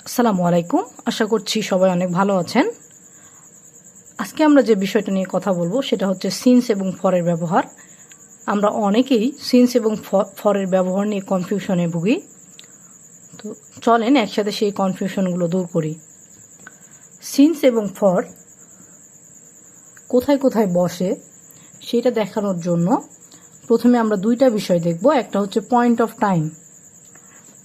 আসসালামু আলাইকুম। আশা করছি সবাই অনেক ভালো আছেন। আজকে আমরা যে বিষয়টা নিয়ে কথা বলবো সেটা হচ্ছে সিন্স এবং ফরের ব্যবহার। আমরা অনেকেই সিন্স এবং ফরের ব্যবহার নিয়ে কনফিউশনে ভুগি। তো চলেন একসাথে সেই কনফিউশনগুলো দূর করি। সিন্স এবং ফর কোথায় কোথায় বসে সেটা দেখানোর জন্য প্রথমে আমরা দুইটা বিষয় দেখব। একটা হচ্ছে point of time.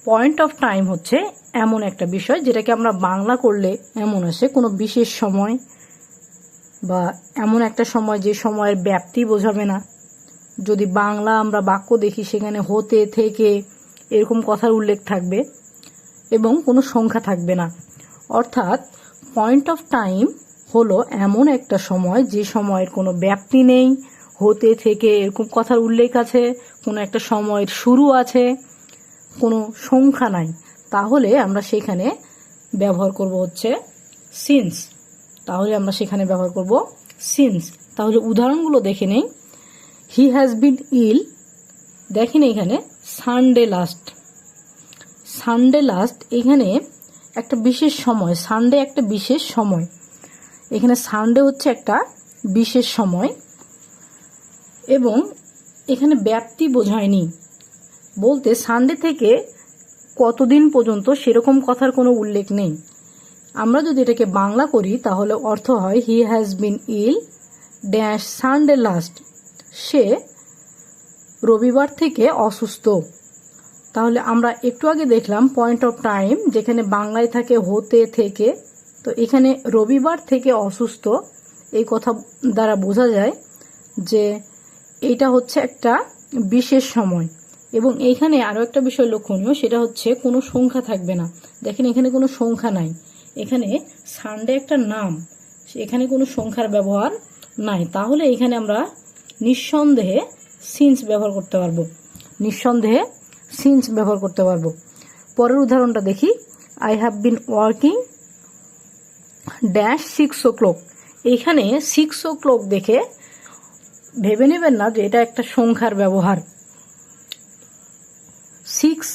Point of time হচ্ছে এমন একটা বিষয় যেটাকে আমরা বাংলা করলে এমন আসে কোনো বিশেষ সময় বা এমন একটা সময় যে সময়ের ব্যাপ্তি বোঝাবে না। যদি বাংলা আমরা বাক্য দেখি সেখানে হতে থেকে এরকম কথার উল্লেখ থাকবে এবং কোনো সংখ্যা থাকবে না। অর্থাৎ পয়েন্ট অফ টাইম হলো এমন একটা সময় যে সময়ের কোনো ব্যাপ্তি নেই, হতে থেকে এরকম কথার উল্লেখ আছে, কোনো একটা সময়ের শুরু আছে, কোনো সংখ্যা নাই। তাহলে আমরা সেখানে ব্যবহার করব হচ্ছে সিন্স। তাহলে উদাহরণগুলো দেখে নেই। হি হ্যাজ বিন ইল, দেখেন এখানে সানডে লাস্ট এখানে একটা বিশেষ সময়, সানডে একটা বিশেষ সময়, এখানে সানডে হচ্ছে একটা বিশেষ সময় এবং এখানে ব্যাপ্তি বোঝায়নি বলতে সানডে থেকে কতদিন পর্যন্ত সেরকম কথার কোনো উল্লেখ নেই। আমরা যদি এটাকে বাংলা করি তাহলে অর্থ হয় he has been ill dash Sunday last, সে রবিবার থেকে অসুস্থ। তাহলে আমরা একটু আগে দেখলাম পয়েন্ট অফ টাইম যেখানে বাংলায় থাকে হতে থেকে, তো এখানে রবিবার থেকে অসুস্থ এই কথা দ্বারা বোঝা যায় যে এটা হচ্ছে একটা বিশেষ সময়। এবং এইখানে আরও একটা বিষয় লক্ষণীয়, সেটা হচ্ছে কোনো সংখ্যা থাকবে না। দেখেন এখানে কোনো সংখ্যা নাই, এখানে সানডে একটা নাম, এখানে কোনো সংখ্যার ব্যবহার নাই। তাহলে এখানে আমরা নিঃসন্দেহে সিন্স ব্যবহার করতে পারবো। পরের উদাহরণটা দেখি। I have been working dash 6 o'clock। এখানে 6 o'clock দেখে ভেবে নেবেন না যে এটা একটা সংখ্যার ব্যবহার। 6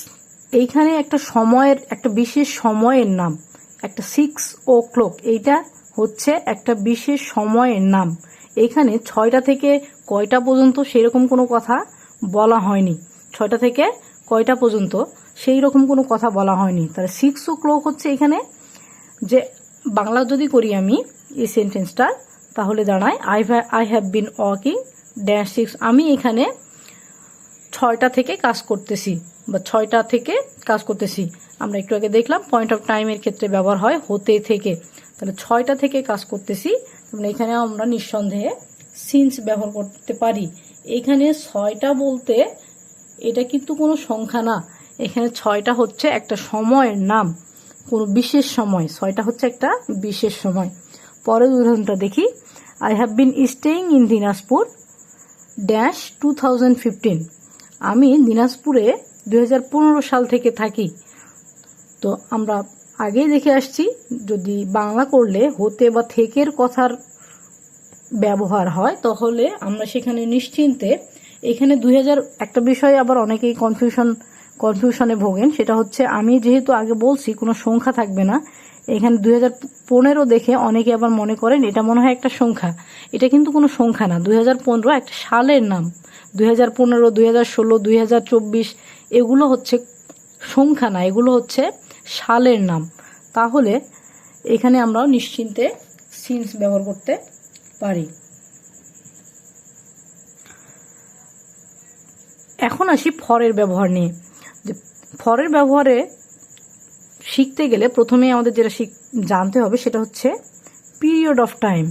এইখানে একটা সময়ের, একটা বিশেষ সময়ের নাম। একটা 6 o'clock এইটা হচ্ছে একটা বিশেষ সময়ের নাম। এখানে 6টা থেকে কয়টা পর্যন্ত সেরকম কোনো কথা বলা হয়নি। 6টা থেকে কয়টা পর্যন্ত সেই রকম কোনো কথা বলা হয়নি। তাহলে 6 o'clock হচ্ছে এখানে, যে বাংলা যদি করি আমি এই সেন্টেন্সটা তাহলে দাঁড়ায় I have been working dash 6। আমি এখানে 6টা থেকে কাজ করতেছি। আমরা একটু আগে দেখলাম পয়েন্ট অফ টাইমের ক্ষেত্রে ব্যবহার হয় হতে থেকে। তাহলে 6টা থেকে কাজ করতেছি, এখানে আমরা নিঃসন্দেহে সিন্স ব্যবহার করতে পারি। এখানে 6টা বলতে এটা কিন্তু কোনো সংখ্যা না, এখানে 6টা হচ্ছে একটা সময়ের নাম, কোনো বিশেষ সময়। 6টা হচ্ছে একটা বিশেষ সময়। পরের উদাহরণটা দেখি। I have been staying in Dinajpur dash 2015। আমি দিনাজপুরে 2015 সাল থেকে থাকি। তো আমরা আগেই দেখে আসছি যদি বাংলা করলে হতে বা থেকের কথার ব্যবহার হয় তাহলে আমরা সেখানে নিশ্চিন্তে, এখানে 2000 একটা বিষয় আবার অনেকেই কনফিউশনে ভোগেন, সেটা হচ্ছে আমি যেহেতু আগে বলছি কোনো সংখ্যা থাকবে না, এখানে 2015 দেখে অনেকে আবার মনে করেন এটা মনে হয় একটা সংখ্যা। এটা কিন্তু কোনো সংখ্যা না। 2015 একটা সালের নাম। 2015, 2016, 2024 এগুলো হচ্ছে সংখ্যা না, এগুলো হচ্ছে সালের নাম। তাহলে এখানে আমরা নিশ্চিন্তে সিন্স ব্যবহার করতে পারি। এখন আসি ফরের ব্যবহার নিয়ে। যে ফরের ব্যবহারে শিখতে গেলে প্রথমে আমাদের যেটা জানতে হবে সেটা হচ্ছে period of time.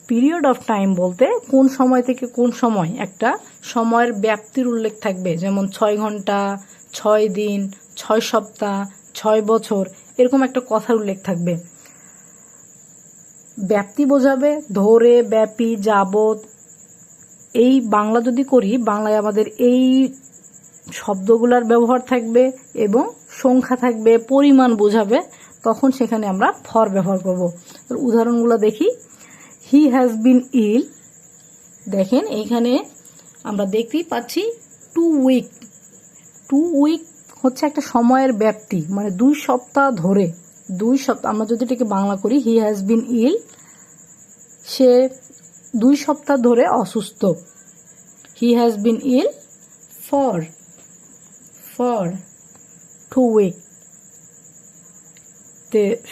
Period of time বলতে কোন সময় থেকে কোন সময় একটা সময়ের ব্যাপ্তির উল্লেখ থাকবে, যেমন 6 ঘন্টা, 6 দিন, 6 সপ্তাহ, 6 বছর, এরকম একটা কথার উল্লেখ থাকবে। ব্যাপ্তি বোঝাবে ধরে, ব্যাপী, যাবত। এই বাংলা যদি করি, বাংলায় আমাদের এই শব্দগুলোর ব্যবহার থাকবে এবং সংখ্যা থাকবে, পরিমাণ বোঝাবে, তখন সেখানে আমরা ফর ব্যবহার করব। উদাহরণগুলো দেখি। হি হ্যাজ বিন ইল, দেখেন এইখানে আমরা দেখতেই পাচ্ছি 2 উইক হচ্ছে একটা সময়ের ব্যাপ্তি, মানে 2 সপ্তাহ ধরে 2 সপ্তাহ, আমরা যদি এটাকে বাংলা করি, হি হ্যাজ বিন ইল, সে 2 সপ্তাহ ধরে অসুস্থ। He has been ill for 2 week,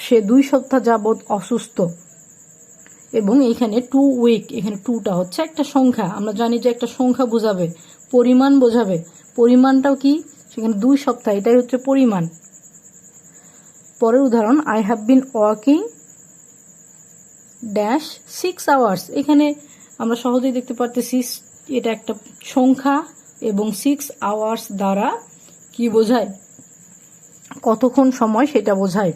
সে 2 সপ্তাহ যাবৎ অসুস্থ। এবং এখানে 2 উইক, এখানে 2টা হচ্ছে একটা সংখ্যা, আমরা জানি যে একটা সংখ্যা বোঝাবে, পরিমাণ বোঝাবে। পরিমাণটাও কি, সেখানে 2 সপ্তাহ, এটাই হচ্ছে পরিমাণ। পরের উদাহরণ, I have been working dash 6 hours. এখানে আমরা সহজেই দেখতে পারতেছি এটা একটা সংখ্যা এবং 6 আওয়ার্স দ্বারা কি বোঝায়, কতক্ষণ সময় সেটা বোঝায়,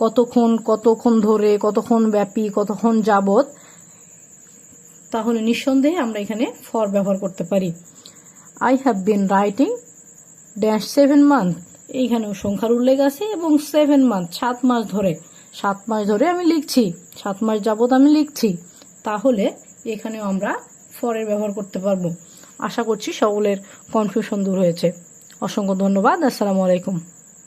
কতক্ষণ ধরে, কতক্ষণ ব্যাপী, কতক্ষণ যাবত। তাহলে নিঃসন্দেহে আমরা এখানে ফর ব্যবহার করতে পারি। I have been writing dash 7 month, এইখানেও সংখ্যার উল্লেখ আছে এবং 7 মান্থ 7 মাস ধরে, 7 মাস ধরে আমি লিখছি, 7 মাস যাবত আমি লিখছি। তাহলে এখানেও আমরা ফরের ব্যবহার করতে পারবো। আশা করছি সকলের কনফিউশন দূর হয়েছে। অসংখ্য ধন্যবাদ। আসসালামু আলাইকুম।